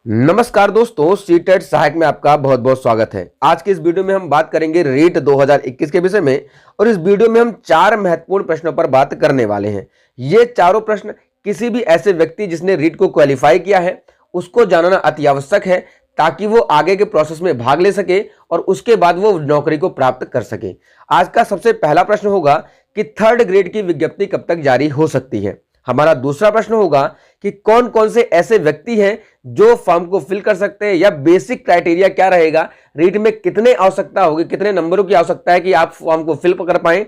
नमस्कार दोस्तों, सीटेट सहायक में आपका बहुत बहुत स्वागत है। आज के इस वीडियो में हम बात करेंगे रीट 2021 के विषय में और इस वीडियो में हम 4 महत्वपूर्ण प्रश्नों पर बात करने वाले हैं। ये चारों प्रश्न किसी भी ऐसे व्यक्ति जिसने रीट को क्वालिफाई किया है उसको जानना अति आवश्यक है ताकि वो आगे के प्रोसेस में भाग ले सके और उसके बाद वो नौकरी को प्राप्त कर सके। आज का सबसे पहला प्रश्न होगा कि थर्ड ग्रेड की विज्ञप्ति कब तक जारी हो सकती है। हमारा दूसरा प्रश्न होगा कि कौन कौन से ऐसे व्यक्ति हैं जो फॉर्म को फिल कर सकते हैं या बेसिक क्राइटेरिया क्या रहेगा, रीट में कितने आवश्यकता होगी, कितने नंबरों की आवश्यकता है कि आप फॉर्म को फिल कर पाएं।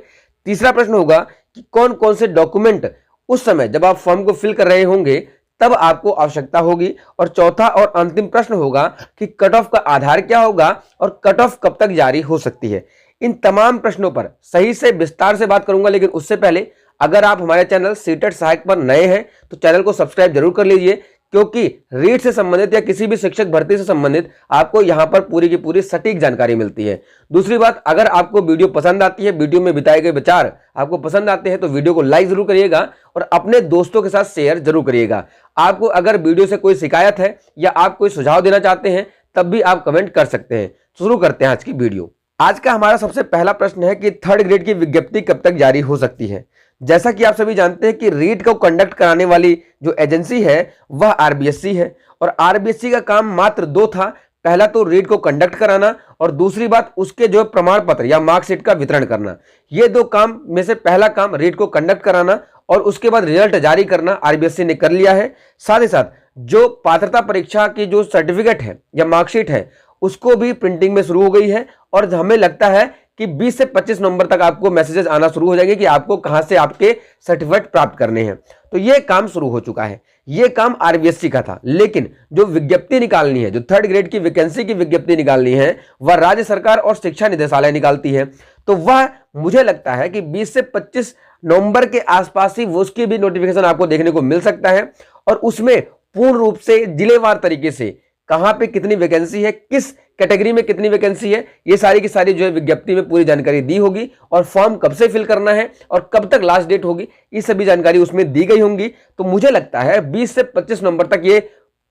तीसरा प्रश्न होगा कि कौन कौन से डॉक्यूमेंट उस समय जब आप फॉर्म को फिल कर रहे होंगे तब आपको आवश्यकता होगी। और चौथा और अंतिम प्रश्न होगा कि कट ऑफ का आधार क्या होगा और कट ऑफ कब तक जारी हो सकती है। इन तमाम प्रश्नों पर सही से विस्तार से बात करूंगा, लेकिन उससे पहले अगर आप हमारे चैनल सीटेट सहायक पर नए हैं तो चैनल को सब्सक्राइब जरूर कर लीजिए, क्योंकि रीट से संबंधित या किसी भी शिक्षक भर्ती से संबंधित आपको यहां पर पूरी की पूरी सटीक जानकारी मिलती है। दूसरी बात, अगर आपको वीडियो पसंद आती है, वीडियो में बिताए गए विचार आपको पसंद आते हैं तो वीडियो को लाइक जरूर करिएगा और अपने दोस्तों के साथ शेयर जरूर करिएगा। आपको अगर वीडियो से कोई शिकायत है या आप कोई सुझाव देना चाहते हैं तब भी आप कमेंट कर सकते हैं। शुरू करते हैं आज की वीडियो। आज का हमारा सबसे पहला प्रश्न है कि थर्ड ग्रेड की विज्ञप्ति कब तक जारी हो सकती है। जैसा कि आप सभी जानते हैं कि रीट को कंडक्ट कराने वाली जो एजेंसी है वह आरबीएससी है और आरबीएससी का काम मात्र दो था। पहला तो रीट को कंडक्ट कराना और दूसरी बात उसके जो प्रमाण पत्र या मार्कशीट का वितरण करना। ये दो काम में से पहला काम रीट को कंडक्ट कराना और उसके बाद रिजल्ट जारी करना आरबीएससी ने कर लिया है। साथ ही साथ जो पात्रता परीक्षा की जो सर्टिफिकेट है या मार्कशीट है उसको भी प्रिंटिंग में शुरू हो गई है और हमें लगता है कि 20 से 25 नवंबर तक आपको मैसेजेस आना शुरू हो जाएंगे कि आपको कहां से आपके सर्टिफिकेट प्राप्त करने हैं। तो यह काम शुरू हो चुका है। यह काम आरबीएससी का था, लेकिन जो विज्ञप्ति निकालनी है, जो थर्ड ग्रेड की वैकेंसी की विज्ञप्ति निकालनी है, वह राज्य सरकार और शिक्षा निदेशालय निकालती है। तो वह मुझे लगता है कि 20 से 25 नवंबर के आसपास ही उसकी भी नोटिफिकेशन आपको देखने को मिल सकता है और उसमें पूर्ण रूप से जिलेवार तरीके से कहां पे कितनी वैकेंसी है, किस कैटेगरी में कितनी वैकेंसी है, ये सारी की सारी जो है विज्ञप्ति में पूरी जानकारी दी होगी और फॉर्म कब से फिल करना है और कब तक लास्ट डेट होगी, ये सभी जानकारी उसमें दी गई होंगी। तो मुझे लगता है 20 से 25 नवंबर तक ये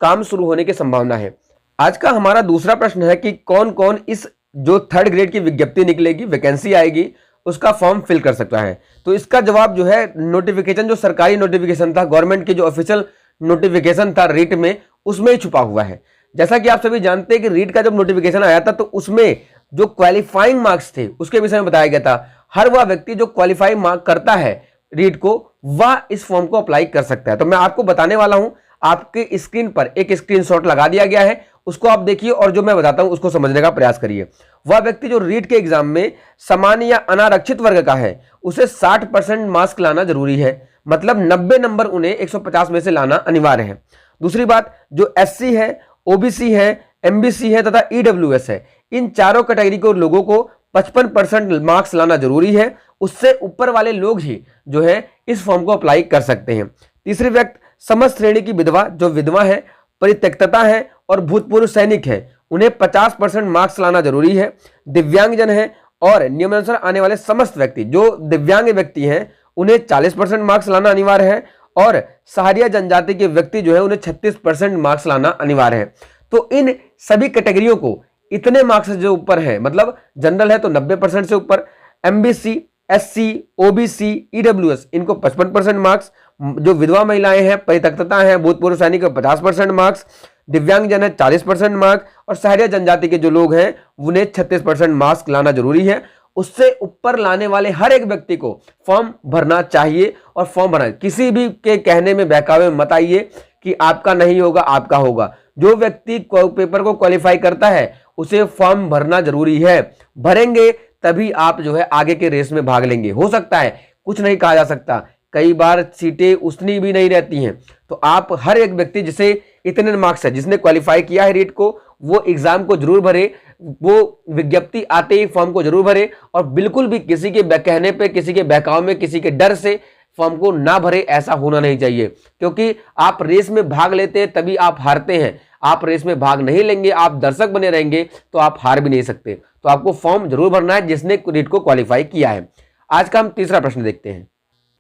काम शुरू होने की संभावना है। आज का हमारा दूसरा प्रश्न है कि कौन कौन इस जो थर्ड ग्रेड की विज्ञप्ति निकलेगी, वैकेंसी आएगी, उसका फॉर्म फिल कर सकता है। तो इसका जवाब जो है नोटिफिकेशन, जो सरकारी नोटिफिकेशन था, गवर्नमेंट की जो ऑफिशियल नोटिफिकेशन था रीट में, उसमें ही छुपा हुआ है। जैसा कि आप सभी जानते हैं कि रीट का जब नोटिफिकेशन आया था तो उसमें जो क्वालिफाइंग मार्क्स थे उसके विषय में बताया गया था। हर वह व्यक्ति जो क्वालिफाई मार्क करता है रीट को, वह इस फॉर्म को अप्लाई कर सकता है। तो मैं आपको बताने वाला हूं, आपके स्क्रीन पर एक स्क्रीनशॉट लगा दिया गया है, उसको आप देखिए और जो मैं बताता हूं उसको समझने का प्रयास करिए। वह व्यक्ति जो रीट के एग्जाम में सामान्य या अनारक्षित वर्ग का है उसे 60% मार्क्स लाना जरूरी है, मतलब 90 नंबर उन्हें 150 में से लाना अनिवार्य है। दूसरी बात, जो एससी है, ओबीसी है, एमबीसी है तथा ईडब्ल्यूएस है, इन चारों कैटेगरी को लोगों को 55% मार्क्स लाना जरूरी है। उससे ऊपर वाले लोग ही जो है इस फॉर्म को अप्लाई कर सकते हैं। तीसरी व्यक्ति, समस्त श्रेणी की विधवा, जो विधवा है, परित्यक्तता है और भूतपूर्व सैनिक है, उन्हें 50% मार्क्स लाना जरूरी है। दिव्यांगजन है और नियमानुसार आने वाले समस्त व्यक्ति जो दिव्यांग व्यक्ति हैं उन्हें 40% मार्क्स लाना अनिवार्य है और सहारिया जनजाति के व्यक्ति जो है उन्हें 36% मार्क्स लाना अनिवार्य है। तो इन सभी कैटेगरियों को इतने मार्क्स जो ऊपर है, मतलब जनरल है तो 90% से ऊपर, एमबीसी, एससी, ओबीसी, ईडब्ल्यूएस, इनको 55% मार्क्स, जो विधवा महिलाएं हैं, परित्यक्तता है, भूतपूर्व सैनिक 50% मार्क्स, दिव्यांगजन है 40% मार्क्स और सहारिया जनजाति के जो लोग हैं उन्हें 36% मार्क्स लाना जरूरी है। उससे ऊपर लाने वाले हर एक व्यक्ति को फॉर्म भरना चाहिए और फॉर्म भरना, किसी भी के कहने में बहकावे में मत आइए कि आपका नहीं होगा, आपका होगा। जो व्यक्ति पेपर को क्वालिफाई करता है उसे फॉर्म भरना जरूरी है। भरेंगे तभी आप जो है आगे के रेस में भाग लेंगे। हो सकता है, कुछ नहीं कहा जा सकता, कई बार सीटें उतनी भी नहीं रहती हैं। तो आप हर एक व्यक्ति जिसे इतने मार्क्स है, जिसने क्वालिफाई किया है रीट को, वो एग्जाम को जरूर भरे, वो विज्ञप्ति आते ही फॉर्म को जरूर भरे और बिल्कुल भी किसी के कहने पे, किसी के बहकाव में, किसी के डर से फॉर्म को ना भरे, ऐसा होना नहीं चाहिए। क्योंकि आप रेस में भाग लेते हैं तभी आप हारते हैं। आप रेस में भाग नहीं लेंगे, आप दर्शक बने रहेंगे तो आप हार भी नहीं सकते। तो आपको फॉर्म जरूर भरना है जिसने रीट को क्वालिफाई किया है। आज का हम तीसरा प्रश्न देखते हैं।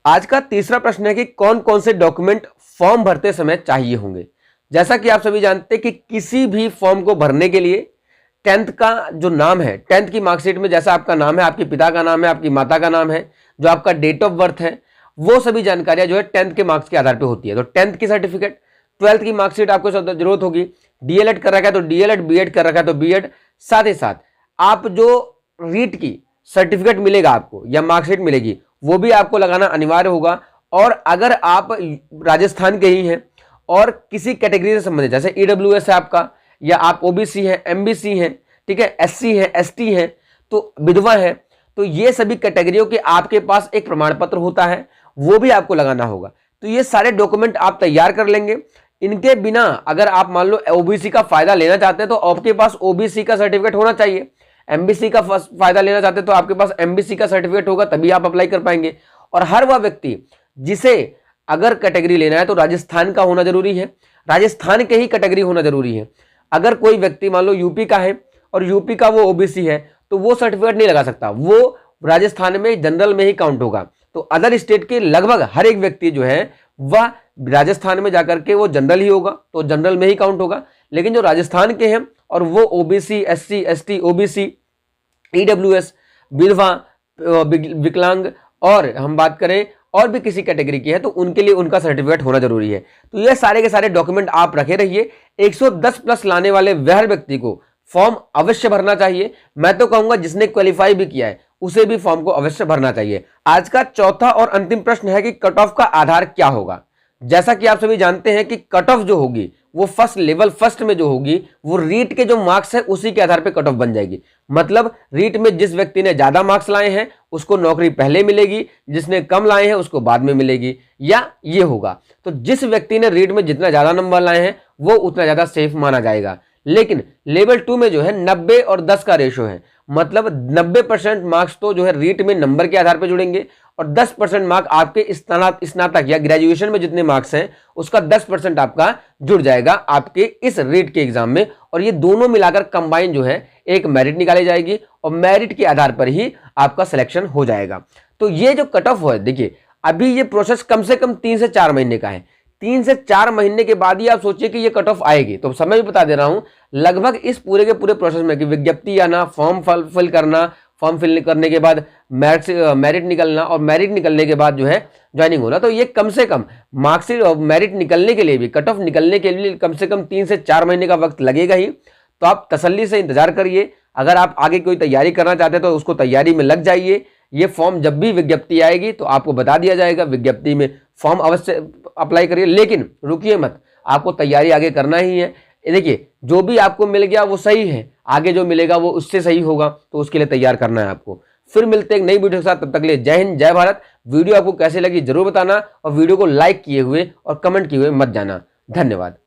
आज का तीसरा प्रश्न है कि कौन कौन से डॉक्यूमेंट फॉर्म भरते समय चाहिए होंगे। जैसा कि आप सभी जानते हैं कि किसी भी फॉर्म को भरने के लिए 10th का जो नाम है, 10th की मार्कशीट में जैसा आपका नाम है, आपके पिता का नाम है, आपकी माता का नाम है, जो आपका डेट ऑफ बर्थ है, वो सभी जानकारियां जो है 10th के मार्क्स के आधार पे होती है। तो 10th की सर्टिफिकेट, 12th की मार्कशीट आपको जरूरत होगी, डीएलएड कर रखा है तो डीएलएड, बीएड कर रखा है तो बीएड, साथ ही साथ आप जो रीट की सर्टिफिकेट मिलेगा आपको या मार्कशीट मिलेगी वो भी आपको लगाना अनिवार्य होगा। और अगर आप राजस्थान के ही हैं और किसी कैटेगरी से संबंधित, जैसे ईडब्ल्यूएस है आपका, या आप ओबीसी हैं, एमबीसी हैं, ठीक है, एससी हैं, एसटी हैं, तो विधवा है, तो ये सभी कैटेगरियों के आपके पास एक प्रमाण पत्र होता है, वो भी आपको लगाना होगा। तो ये सारे डॉक्यूमेंट आप तैयार कर लेंगे। इनके बिना अगर आप मान लो ओबीसी का फायदा लेना चाहते हैं तो आपके पास ओबीसी का सर्टिफिकेट होना चाहिए, एमबीसी का फायदा लेना चाहते हैं तो आपके पास एमबीसी का सर्टिफिकेट होगा, तभी आप अप्लाई कर पाएंगे। और हर वह व्यक्ति जिसे अगर कैटेगरी लेना है तो राजस्थान का होना जरूरी है, राजस्थान के ही कैटेगरी होना जरूरी है। अगर कोई व्यक्ति मान लो यूपी का है और यूपी का वो ओबीसी है तो वो सर्टिफिकेट नहीं लगा सकता, वो राजस्थान में जनरल में ही काउंट होगा। तो अदर स्टेट के लगभग हर एक व्यक्ति जो है वह राजस्थान में जाकर के वो जनरल ही होगा, तो जनरल में ही काउंट होगा। लेकिन जो राजस्थान के हैं और वो OBC, SC, ST, OBC, EWS, विधवा, विकलांग, और हम बात करें और भी किसी कैटेगरी की है तो उनके लिए उनका सर्टिफिकेट होना जरूरी है। तो ये सारे के सारे डॉक्यूमेंट आप रखे रहिए। 110 प्लस लाने वाले वह व्यक्ति को फॉर्म अवश्य भरना चाहिए। मैं तो कहूंगा जिसने क्वालिफाई भी किया है उसे भी फॉर्म को अवश्य भरना चाहिए। आज का चौथा और अंतिम प्रश्न है कि कट ऑफ का आधार क्या होगा। जैसा कि आप सभी जानते हैं कि कट ऑफ जो होगी वो फर्स्ट लेवल फर्स्ट में जो होगी वो रीट के जो मार्क्स है उसी के आधार पे कट ऑफ बन जाएगी। मतलब रीट में जिस व्यक्ति ने ज्यादा मार्क्स लाए हैं उसको नौकरी पहले मिलेगी, जिसने कम लाए हैं उसको बाद में मिलेगी, या ये होगा। तो जिस व्यक्ति ने रीट में जितना ज्यादा नंबर लाए हैं वो उतना ज्यादा सेफ माना जाएगा। लेकिन लेवल 2 में जो है 90 और 10 का रेशो है, मतलब 90% मार्क्स तो जो है रीट में नंबर के आधार पर जुड़ेंगे और 10% मार्क आपके स्नातक या ग्रेजुएशन में जितने मार्क्स हैं उसका 10% आपका जुड़ जाएगा आपके इस रीट के एग्जाम में। और ये दोनों मिलाकर कंबाइन जो है एक मेरिट निकाली जाएगी और मेरिट के आधार पर ही आपका सिलेक्शन हो जाएगा। तो ये जो कट ऑफ है, देखिए अभी ये प्रोसेस कम से कम 3 से 4 महीने का है। 3 से 4 महीने के बाद ही आप सोचिए कि ये कट ऑफ आएगी। तो समय भी बता दे रहा हूं, लगभग इस पूरे के पूरे प्रोसेस में कि विज्ञप्ति आना, फॉर्म फिल करना, फॉर्म फिल करने के बाद मेरिट निकलना और मेरिट निकलने के बाद जो है ज्वाइनिंग होना, तो ये कम से कम मार्कशीट और मेरिट निकलने के लिए भी, कट ऑफ निकलने के लिए कम से कम 3 से 4 महीने का वक्त लगेगा ही। तो आप तसल्ली से इंतजार करिए। अगर आप आगे कोई तैयारी करना चाहते हैं तो उसको तैयारी में लग जाइए। ये फॉर्म जब भी विज्ञप्ति आएगी तो आपको बता दिया जाएगा, विज्ञप्ति में फॉर्म अवश्य अप्लाई करिए। लेकिन रुकिए मत, आपको तैयारी आगे करना ही है। देखिए जो भी आपको मिल गया वो सही है, आगे जो मिलेगा वो उससे सही होगा, तो उसके लिए तैयार करना है आपको। फिर मिलते हैं एक नई वीडियो के साथ, तब तक के लिए जय हिंद, जय भारत। वीडियो आपको कैसे लगी जरूर बताना और वीडियो को लाइक किए हुए और कमेंट किए हुए मत जाना। धन्यवाद।